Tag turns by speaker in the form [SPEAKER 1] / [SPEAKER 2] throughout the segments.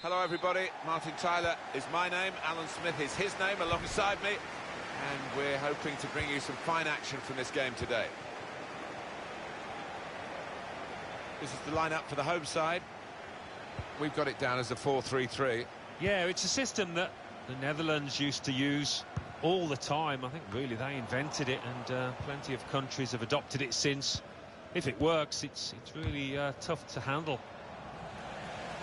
[SPEAKER 1] Hello everybody, Martin Tyler is my name, Alan Smith is his name alongside me, and we're hoping to bring you some fine action from this game today. This is the lineup for the home side. We've got it down as a 4-3-3.
[SPEAKER 2] Yeah, it's a system that the Netherlands used to use all the time. I think really they invented it, and plenty of countries have adopted it since. If it works, it's really tough to handle.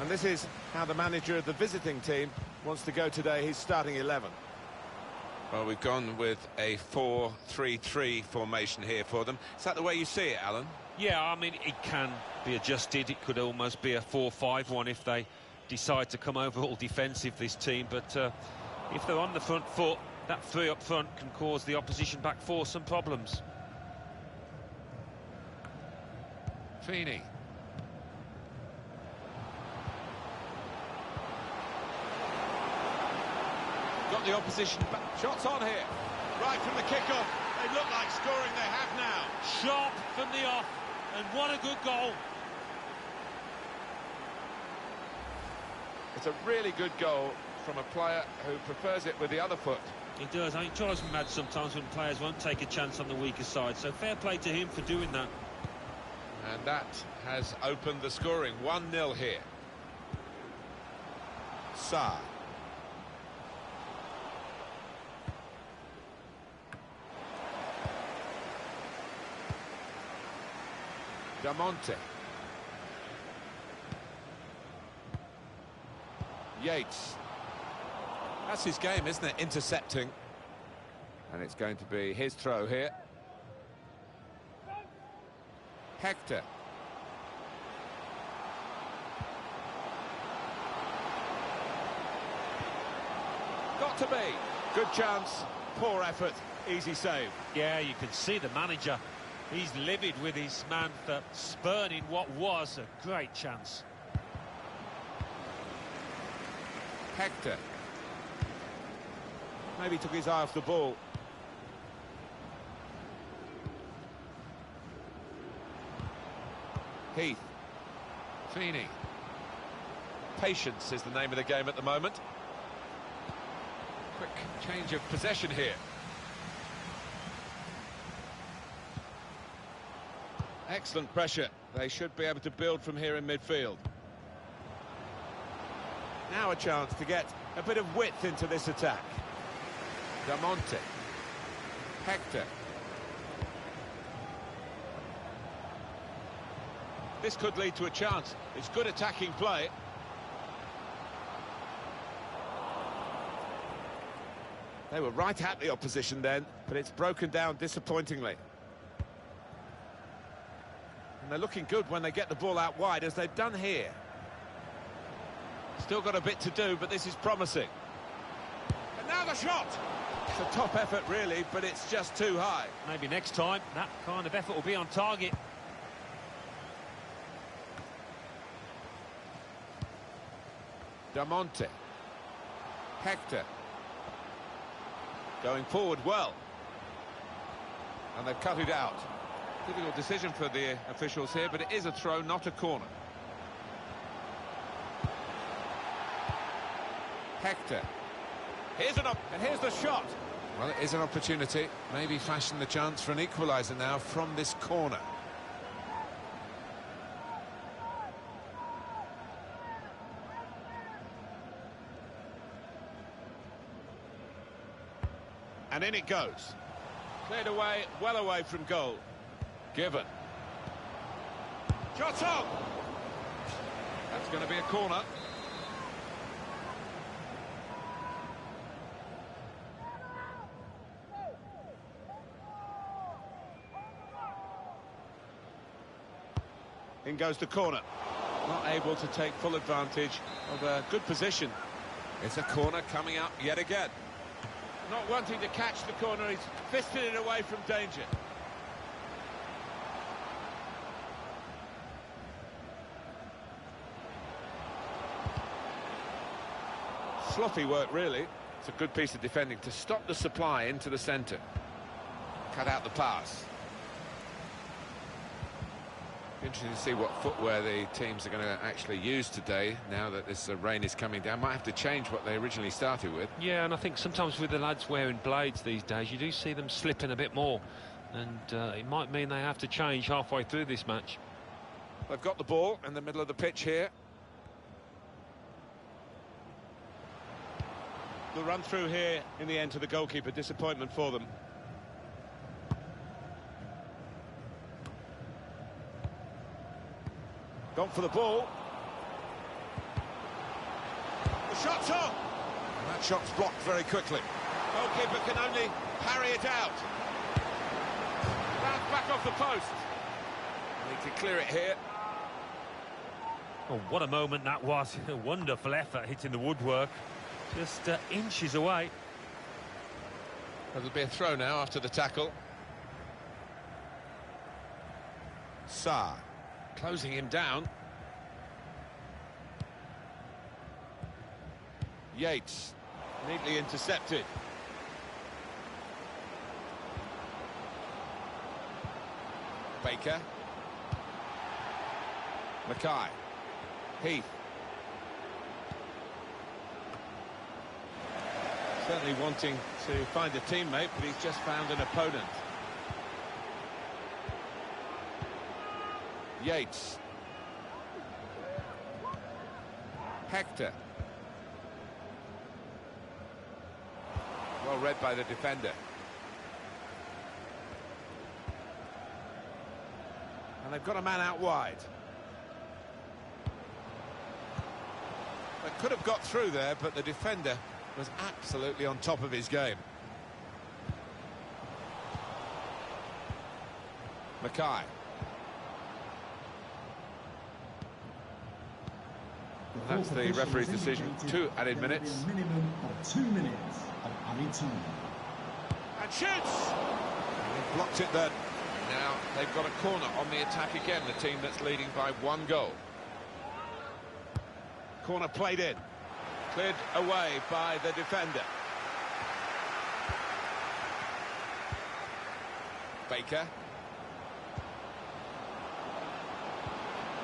[SPEAKER 1] And this is how the manager of the visiting team wants to go today, his starting 11. Well, we've gone with a 4-3-3 formation here for them. Is that the way you see it, Alan?
[SPEAKER 2] Yeah, I mean, it can be adjusted. It could almost be a 4-5-1 if they decide to come over all defensive, this team. But if they're on the front foot, that three up front can cause the opposition back four some problems.
[SPEAKER 1] Feeney. Got the opposition back. Shots on here. Right from the kickoff. They look like scoring. They have now.
[SPEAKER 2] Sharp from the off. And what a good goal.
[SPEAKER 1] It's a really good goal from a player who prefers it with the other foot.
[SPEAKER 2] He does. I think it drives me mad sometimes when players won't take a chance on the weaker side. So fair play to him for doing that.
[SPEAKER 1] And that has opened the scoring. 1-0 here. Sarr. Damonte. Yates. That's his game, isn't it? Intercepting. And it's going to be his throw here. Hector. Got to be. Good chance, poor effort, easy save.
[SPEAKER 2] Yeah, you can see the manager. He's livid with his man for spurning what was a great chance.
[SPEAKER 1] Hector. Maybe took his eye off the ball. Heath. Feeney. Patience is the name of the game at the moment. Quick change of possession here. Excellent pressure. They should be able to build from here in midfield. Now a chance to get a bit of width into this attack. Damonte. Hector. This could lead to a chance. It's good attacking play. They were right at the opposition then, but it's broken down disappointingly. And they're looking good when they get the ball out wide, as they've done here. Still got a bit to do, but this is promising. And now the shot! It's a top effort, really, but it's just too high.
[SPEAKER 2] Maybe next time, that kind of effort will be on target.
[SPEAKER 1] Damonte. Hector. Going forward well. And they've cut it out. Difficult decision for the officials here, but it is a throw, not a corner. Hector. And here's the shot. Well, it is an opportunity. Maybe fashion the chance for an equaliser now from this corner. And in it goes. Cleared away, well away from goal. Given. Shot on! That's going to be a corner. In goes the corner. Not able to take full advantage of a good position. It's a corner coming up yet again. Not wanting to catch the corner, he's fisted it away from danger. Sloppy work, really. It's a good piece of defending to stop the supply into the centre. Cut out the pass. Interesting to see what footwear the teams are going to actually use today, now that this rain is coming down. Might have to change what they originally started with.
[SPEAKER 2] Yeah, and I think sometimes with the lads wearing blades these days, you do see them slipping a bit more. And it might mean they have to change halfway through this match.
[SPEAKER 1] They've got the ball in the middle of the pitch here. The run through here in the end to the goalkeeper, disappointment for them. Gone for the ball. The shot's on! And that shot's blocked very quickly. Goalkeeper can only parry it out. Bounce back off the post. Need to clear it here.
[SPEAKER 2] Oh, what a moment that was. A wonderful effort hitting the woodwork. Just inches away.
[SPEAKER 1] There'll be a throw now after the tackle. Sarr. Closing him down. Yates, neatly intercepted. Baker. Mackay. Heath. Certainly wanting to find a teammate, but he's just found an opponent. Yates. Hector. Well read by the defender. And they've got a man out wide. They could have got through there, but the defender was absolutely on top of his game. Mackay. That's the referee's decision. 2 added minutes.
[SPEAKER 3] Minimum of 2 minutes of added time.
[SPEAKER 1] And shoots! And he blocked it then. Now they've got a corner on the attack again, the team that's leading by 1 goal. Corner played in. Cleared away by the defender. Baker.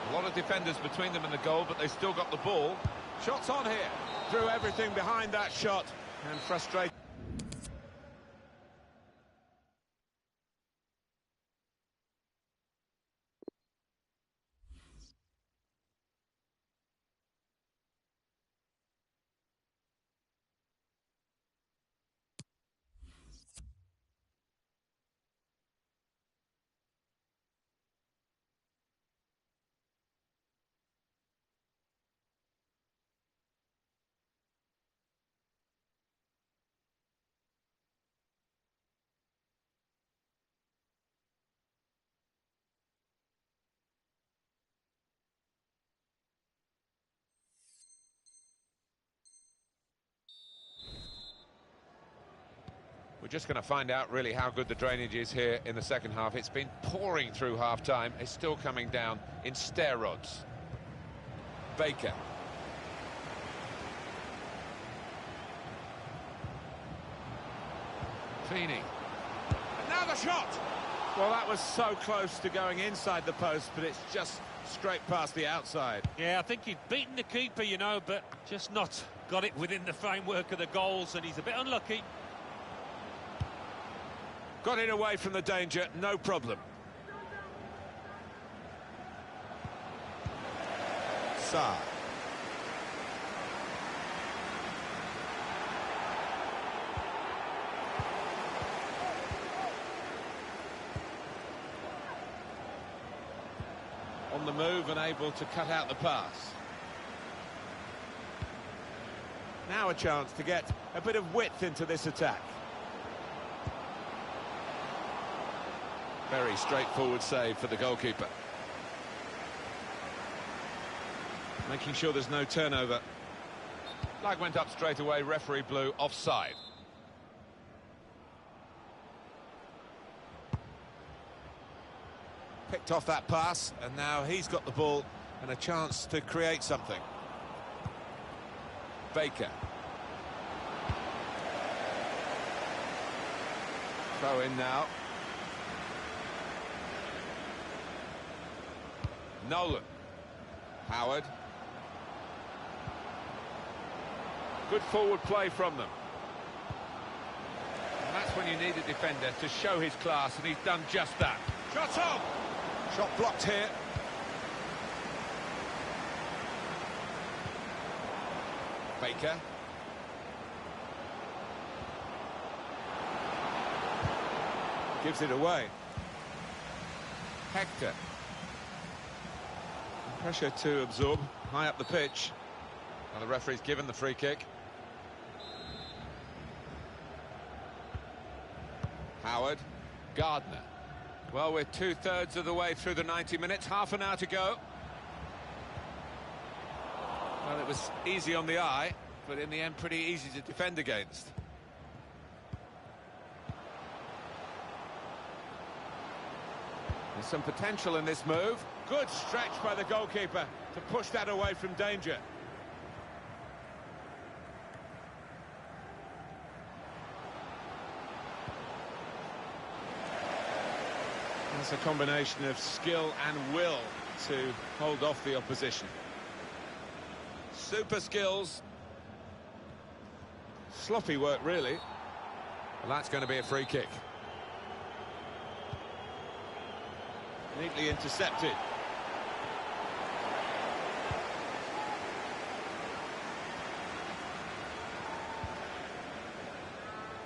[SPEAKER 1] A lot of defenders between them and the goal, but they still got the ball. Shots on here. Threw everything behind that shot and frustrated. We're just going to find out really how good the drainage is here in the second half. It's been pouring through half-time. It's still coming down in stair rods. Baker. Feeney. And now the shot! Well, that was so close to going inside the post, but it's just straight past the outside.
[SPEAKER 2] Yeah, I think he'd beaten the keeper, you know, but just not got it within the framework of the goals, and he's a bit unlucky.
[SPEAKER 1] Got it away from the danger, no problem. Sarr. On the move and able to cut out the pass. Now a chance to get a bit of width into this attack. Very straightforward save for the goalkeeper. Making sure there's no turnover. Flag went up straight away, referee blew offside. Picked off that pass, and now he's got the ball and a chance to create something. Baker. Throw in now. Nolan. Howard. Good forward play from them. And that's when you need a defender to show his class, and he's done just that. Shot on! Shot blocked here. Baker. Gives it away. Hector. Pressure to absorb, high up the pitch. And the referee's given the free kick. Howard. Gardner. Well, we're 2/3 of the way through the 90 minutes, half an hour to go. Well, it was easy on the eye, but in the end pretty easy to defend against. There's some potential in this move. Good stretch by the goalkeeper to push that away from danger. That's a combination of skill and will to hold off the opposition. Super skills. Sloppy work, really. Well, that's going to be a free kick. Neatly intercepted.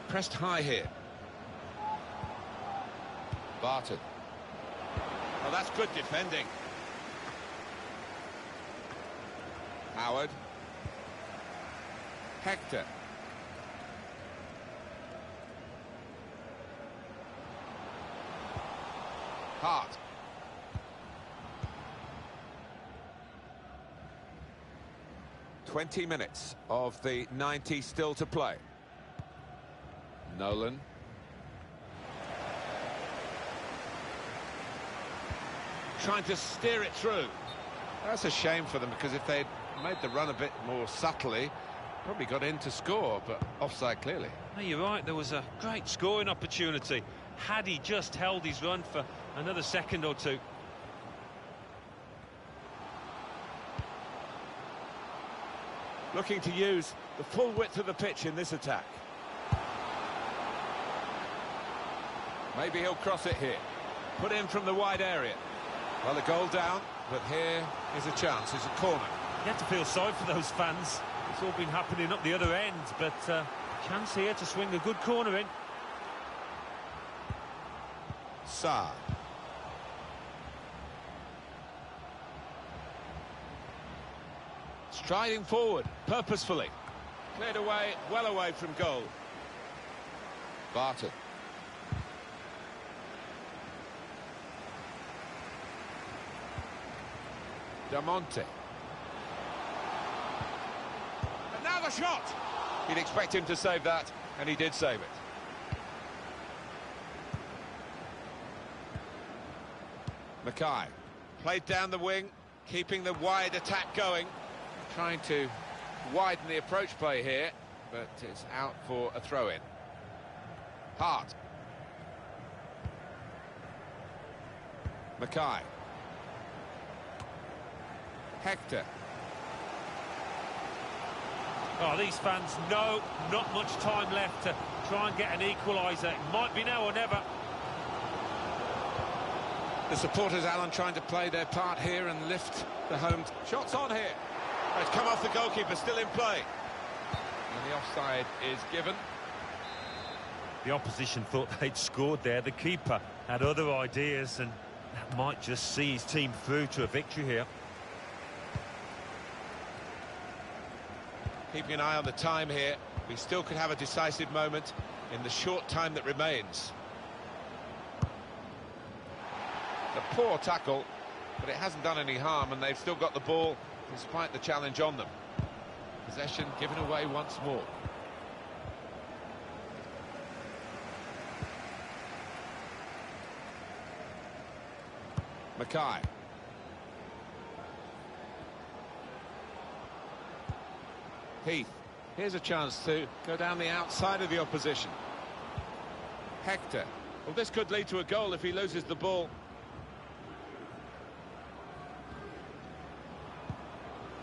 [SPEAKER 1] Pressed high here. Barton. Well, that's good defending. Howard. Hector. Hart. "20 minutes of the 90 still to play. Nolan. Trying to steer it through. That's a shame for them, because if they'd made the run a bit more subtly, probably got in to score, but offside clearly.
[SPEAKER 2] No, you're right, there was a great scoring opportunity. Had he just held his run for another second or two.
[SPEAKER 1] Looking to use the full width of the pitch in this attack. Maybe he'll cross it here. Put in from the wide area. Well, a goal down, but here is a chance. It's a corner.
[SPEAKER 2] You have to feel sorry for those fans. It's all been happening up the other end, but chance here to swing a good corner in.
[SPEAKER 1] Saar. Striding forward, purposefully. Cleared away, well away from goal. Barton. Damonte. And now the shot! You'd expect him to save that, and he did save it. Mackay. Played down the wing, keeping the wide attack going. Trying to widen the approach play here, but it's out for a throw-in. Hart. Mackay. Hector.
[SPEAKER 2] Oh, these fans know not much time left to try and get an equaliser. It might be now or never.
[SPEAKER 1] The supporters, Alan, trying to play their part here and lift the home. Shots on here. It's come off the goalkeeper, still in play. And the offside is given.
[SPEAKER 2] The opposition thought they'd scored there. The keeper had other ideas, and that might just see his team through to a victory here.
[SPEAKER 1] Keeping an eye on the time here. We still could have a decisive moment in the short time that remains. A poor tackle, but it hasn't done any harm, and they've still got the ball despite the challenge on them. Possession given away once more. Mackay. Heath. Here's a chance to go down the outside of the opposition. Hector. Well, this could lead to a goal if he loses the ball.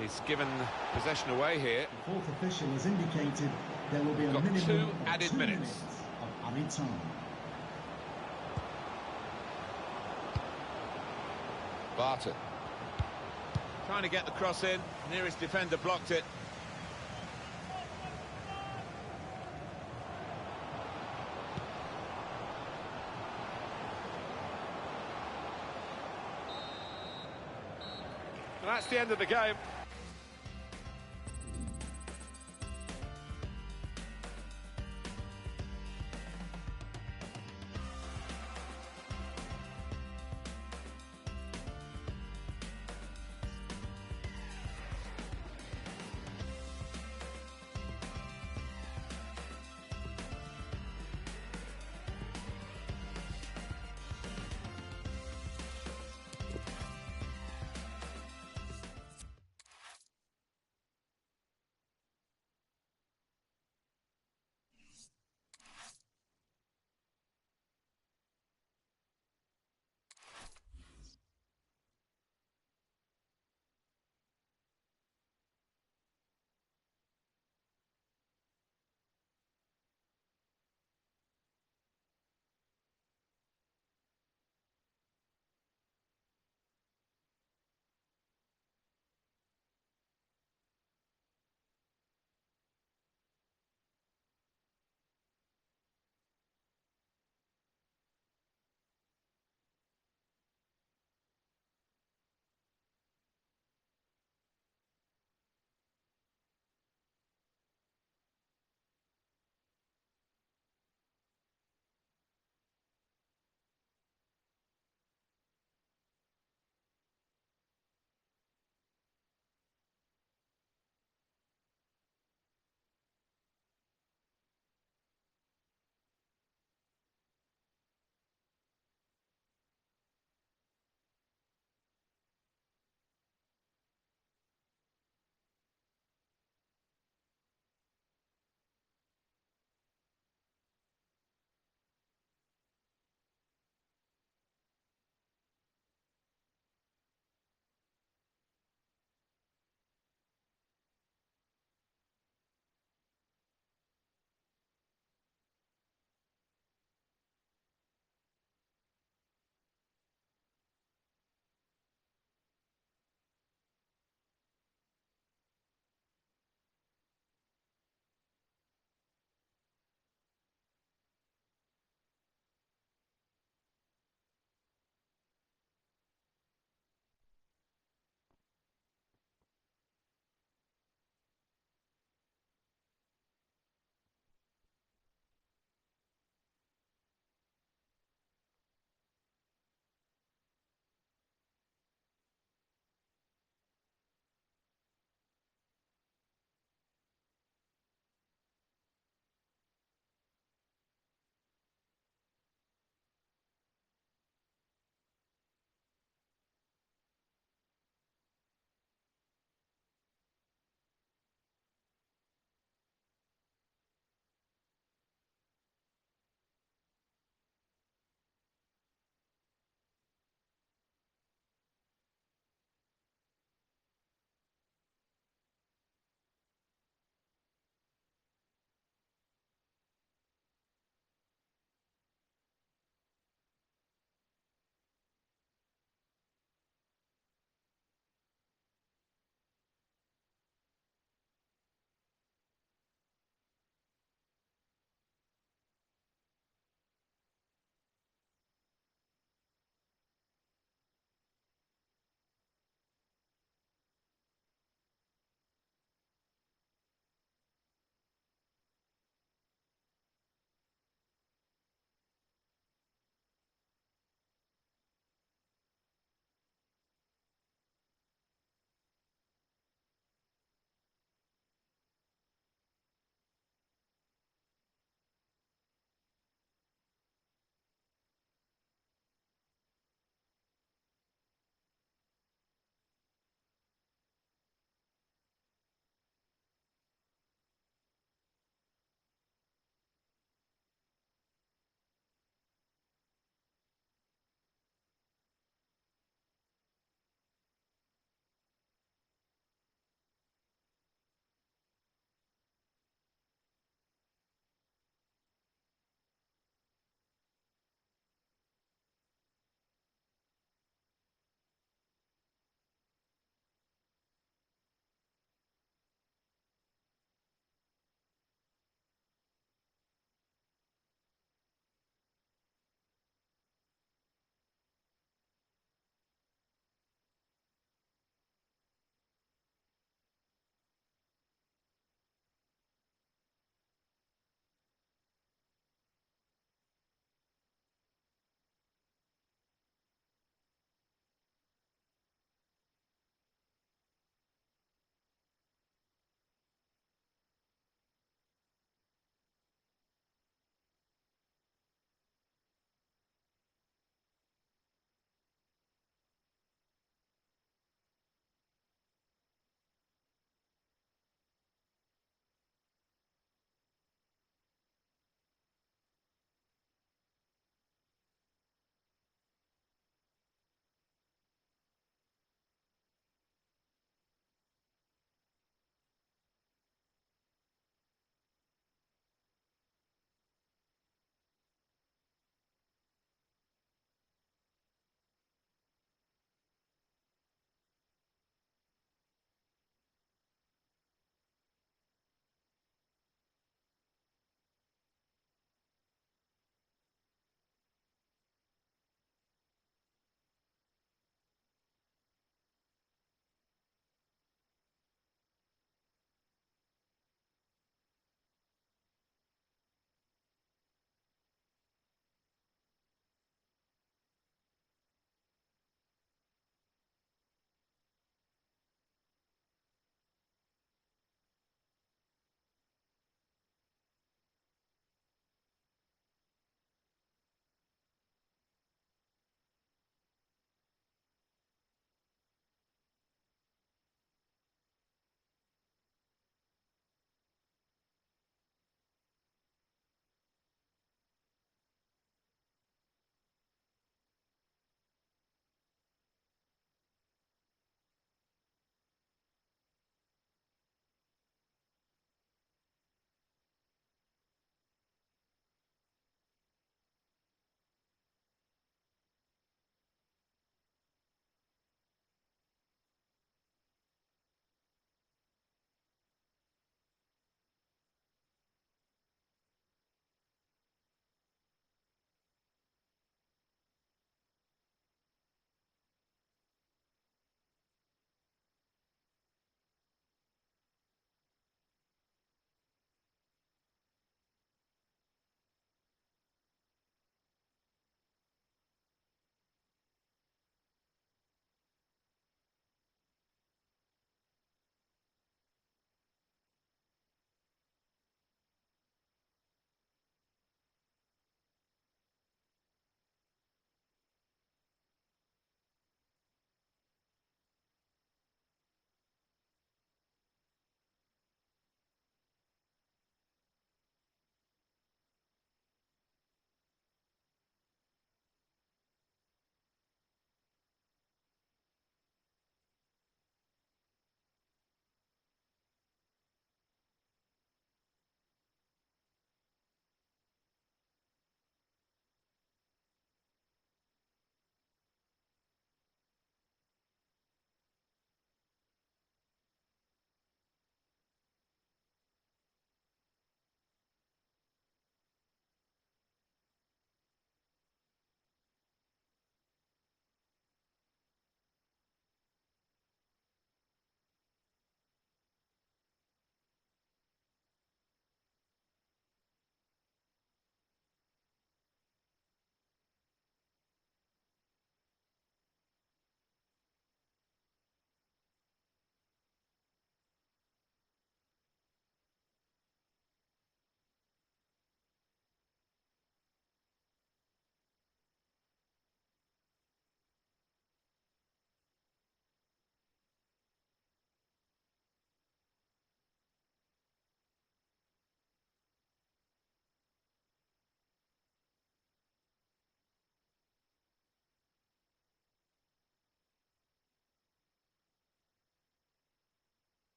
[SPEAKER 1] He's given possession away here.
[SPEAKER 3] The fourth official has indicated there will be a
[SPEAKER 1] Got
[SPEAKER 3] minimum
[SPEAKER 1] two
[SPEAKER 3] of
[SPEAKER 1] added
[SPEAKER 3] 2
[SPEAKER 1] minutes.
[SPEAKER 3] minutes of added time.
[SPEAKER 1] Barton. Trying to get the cross in. Nearest defender blocked it. And that's the end of the game.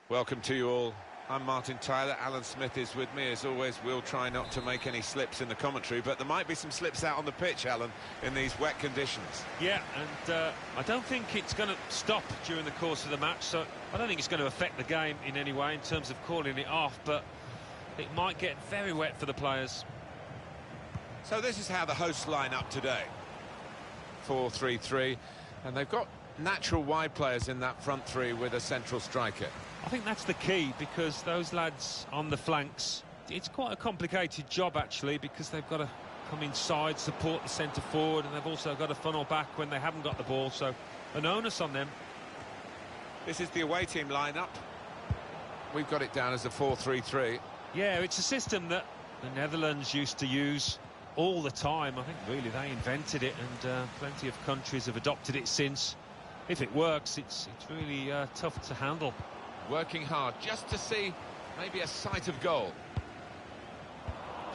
[SPEAKER 1] Welcome to you all. I'm Martin Tyler. Alan Smith is with me. As always, we'll try not to make any slips in the commentary, but there might be some slips out on the pitch, Alan, in these wet conditions.
[SPEAKER 2] Yeah, and I don't think it's going to stop during the course of the match, so I don't think it's going to affect the game in any way in terms of calling it off, but it might get very wet for the players.
[SPEAKER 1] So this is how the hosts line up today. 4-3-3, and they've got natural wide players in that front three with a central striker.
[SPEAKER 2] I think that's the key, because those lads on the flanks, it's quite a complicated job actually, because they've got to come inside, support the centre forward, and they've also got to funnel back when they haven't got the ball, so an onus on them.
[SPEAKER 1] This is the away team lineup. We've got it down as a 4-3-3.
[SPEAKER 2] Yeah, it's a system that the Netherlands used to use all the time. I think really they invented it, and plenty of countries have adopted it since. If it works, it's really tough to handle.
[SPEAKER 1] Working hard just to see maybe a sight of goal.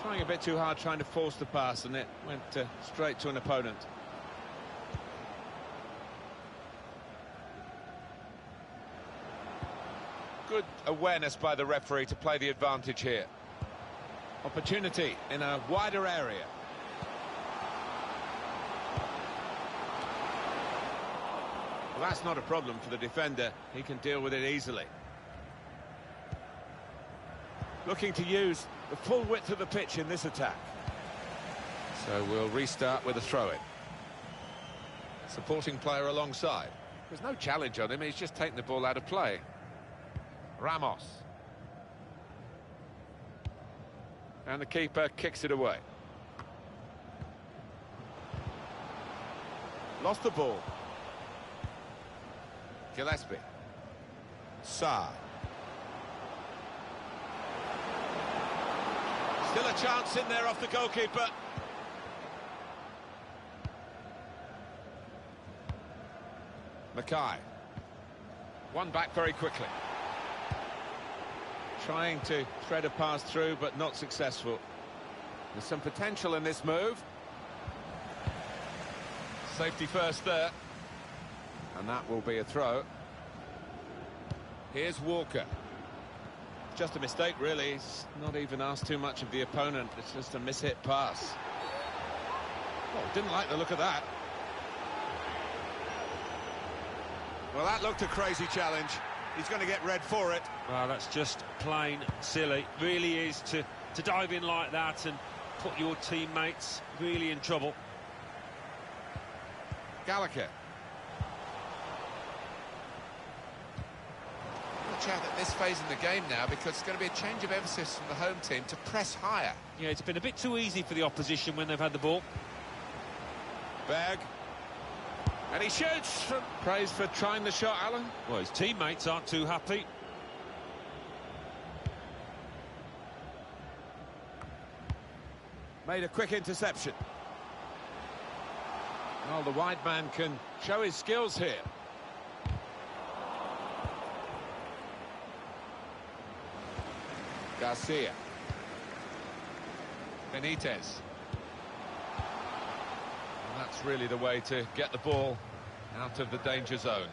[SPEAKER 1] Trying a bit too hard, trying to force the pass, and it went straight to an opponent. Good awareness by the referee to play the advantage here. Opportunity in a wider area. Well, that's not a problem for the defender. He can deal with it easily. Looking to use the full width of the pitch in this attack. So we'll restart with a throw-in. Supporting player alongside. There's no challenge on him, he's just taken the ball out of play. Ramos. And the keeper kicks it away. Lost the ball. Gillespie. Sarr. Still a chance in there off the goalkeeper. Mackay. One back very quickly. Trying to thread a pass through, but not successful. There's some potential in this move. Safety first there. And that will be a throw. Here's Walker. Just a mistake, really. He's not even asked too much of the opponent. It's just a mishit pass. Oh, didn't like the look of that. Well, that looked a crazy challenge. He's going to get red for it.
[SPEAKER 2] Well, that's just plain silly. Really is to dive in like that and put your teammates really in trouble.
[SPEAKER 1] Gallagher. Out at this phase in the game now, because it's going to be a change of emphasis from the home team to press higher.
[SPEAKER 2] Yeah, it's been a bit too easy for the opposition when they've had the ball.
[SPEAKER 1] Berg. And he shoots. Praise for trying the shot, Alan.
[SPEAKER 2] Well, his teammates aren't too happy.
[SPEAKER 1] Made a quick interception. Well, the wide man can show his skills here. Garcia. Benitez. And that's really the way to get the ball out of the danger zone.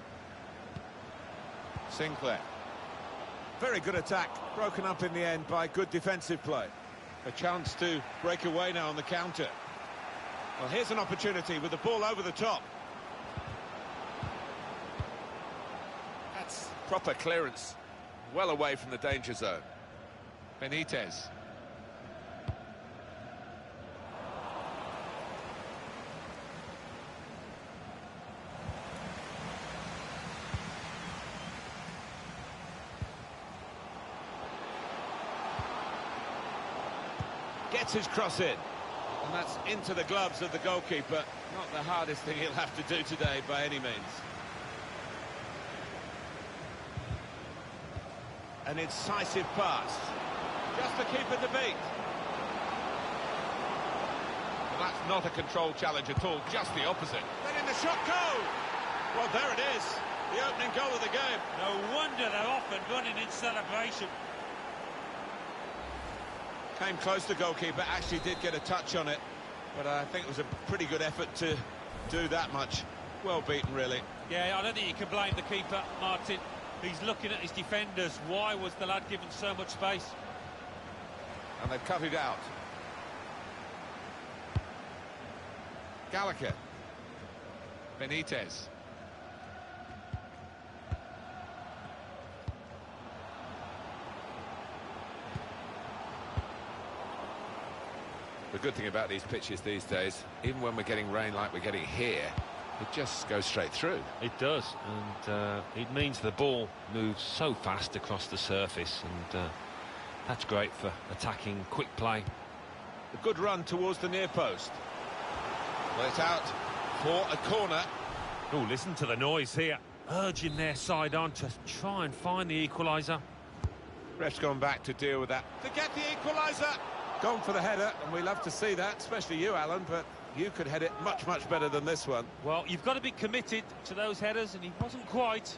[SPEAKER 1] Sinclair. Very good attack, broken up in the end by good defensive play. A chance to break away now on the counter. Well, here's an opportunity with the ball over the top. That's proper clearance, well away from the danger zone. Benitez. Gets his cross in. And that's into the gloves of the goalkeeper. Not the hardest thing he'll have to do today by any means. An incisive pass. Just to keep it to beat. Well, that's not a controlled challenge at all, just the opposite. Letting the shot go! Well, there it is, the opening goal of the game.
[SPEAKER 2] No wonder they're off and running in celebration.
[SPEAKER 1] Came close to goalkeeper, actually did get a touch on it, but I think it was a pretty good effort to do that much. Well beaten, really.
[SPEAKER 2] Yeah, I don't think you can blame the keeper, Martin. He's looking at his defenders. Why was the lad given so much space?
[SPEAKER 1] And they've cut it out. Gallagher. Benitez. The good thing about these pitches these days, even when we're getting rain like we're getting here, it just goes straight through.
[SPEAKER 2] It does, and it means the ball moves so fast across the surface, and that's great for attacking quick play.
[SPEAKER 1] A good run towards the near post. Well, it's out for a corner.
[SPEAKER 2] Oh, listen to the noise here, urging their side on to try and find the equaliser.
[SPEAKER 1] Ref's gone back to deal with that. To get the equaliser! Gone for the header, and we love to see that, especially you, Alan, but you could head it much, much better than this one.
[SPEAKER 2] Well, you've got to be committed to those headers, and he wasn't quite.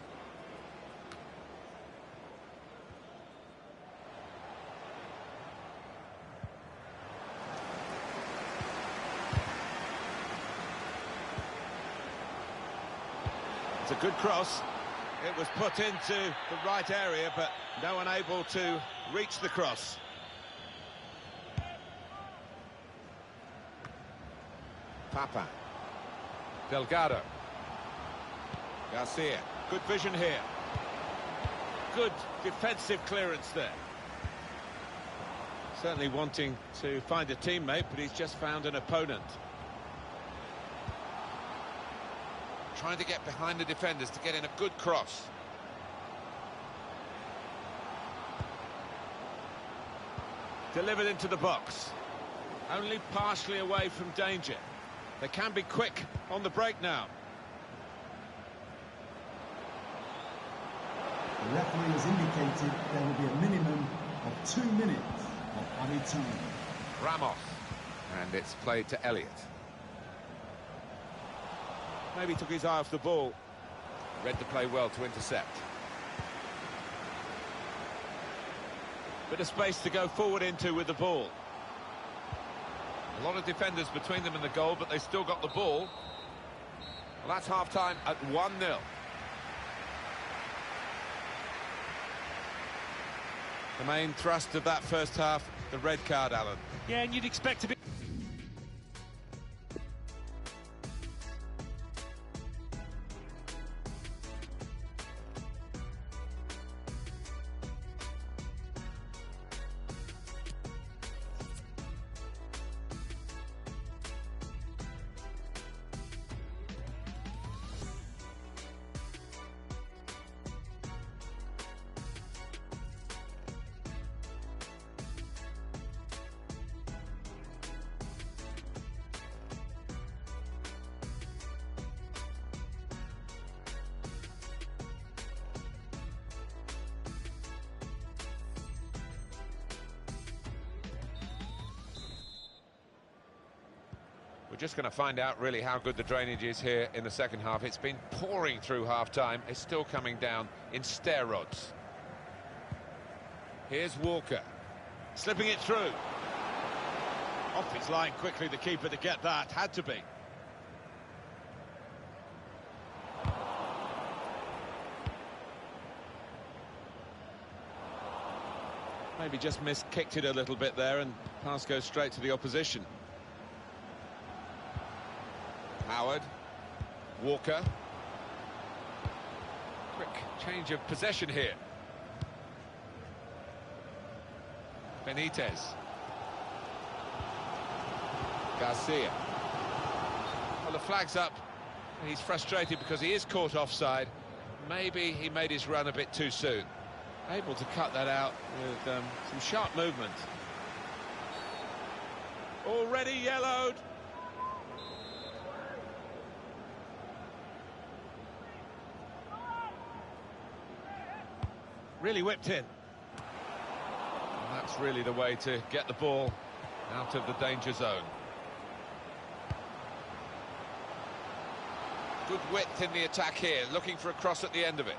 [SPEAKER 1] It's a good cross. It was put into the right area, but no one able to reach the cross. Papa. Delgado. Garcia. Good vision here. Good defensive clearance there. Certainly wanting to find a teammate, but he's just found an opponent. Trying to get behind the defenders to get in a good cross. Delivered into the box. Only partially away from danger. They can be quick on the break now.
[SPEAKER 3] The referee has indicated there will be a minimum of 2 minutes of added time.
[SPEAKER 1] Ramos. And it's played to Elliott. Maybe took his eye off the ball. Read the play well to intercept. Bit of space to go forward into with the ball. A lot of defenders between them and the goal, but they still got the ball. Well, that's half-time at 1-0. The main thrust of that first half, the red card, Alan.
[SPEAKER 2] Yeah, and you'd expect to be...
[SPEAKER 1] We're just going to find out really how good the drainage is here in the second half. It's been pouring through half-time. It's still coming down in stair rods. Here's Walker. Slipping it through. Off his line quickly, the keeper to get that. Had to be. Maybe just kicked it a little bit there, and pass goes straight to the opposition. Howard. Walker. Quick change of possession here. Benitez. Garcia. Well, the flag's up. He's frustrated because he is caught offside. Maybe he made his run a bit too soon. Able to cut that out with some sharp movement. Already yellowed. Really whipped in. And that's really the way to get the ball out of the danger zone. Good width in the attack here, looking for a cross at the end of it.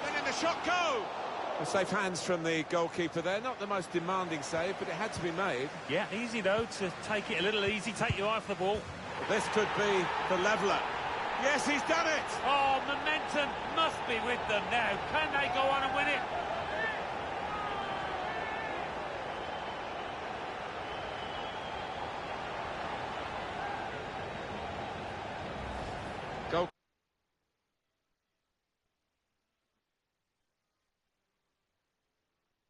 [SPEAKER 1] Then in the shot go! Well, safe hands from the goalkeeper there. Not the most demanding save, but it had to be made.
[SPEAKER 2] Yeah, easy though to take it a little easy, take your eye off the ball.
[SPEAKER 1] This could be the leveller. Yes, he's done it!
[SPEAKER 2] Oh, momentum must be with them now. Can they go on and win it?